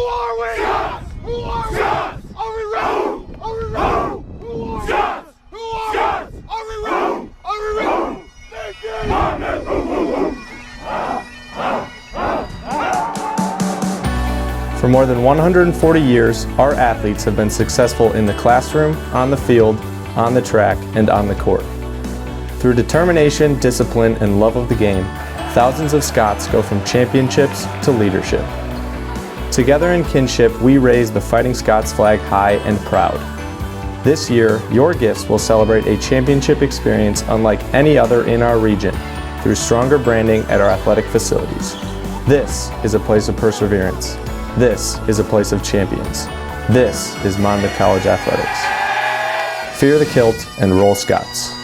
are we? Scots! Who are we? Scots! Are we ready? Are we ready? Who are we? Scots! Who are we? Scots! Are we ready? Are we ready? Thank you! Monmouth! For more than 140 years, our athletes have been successful in the classroom, on the field, on the track, and on the court. Through determination, discipline, and love of the game, thousands of Scots go from championships to leadership. Together in kinship, we raise the Fighting Scots flag high and proud. This year, your gifts will celebrate a championship experience unlike any other in our region through stronger branding at our athletic facilities. This is a place of perseverance. This is a place of champions. This is Monmouth College Athletics. Fear the kilt and roll Scots.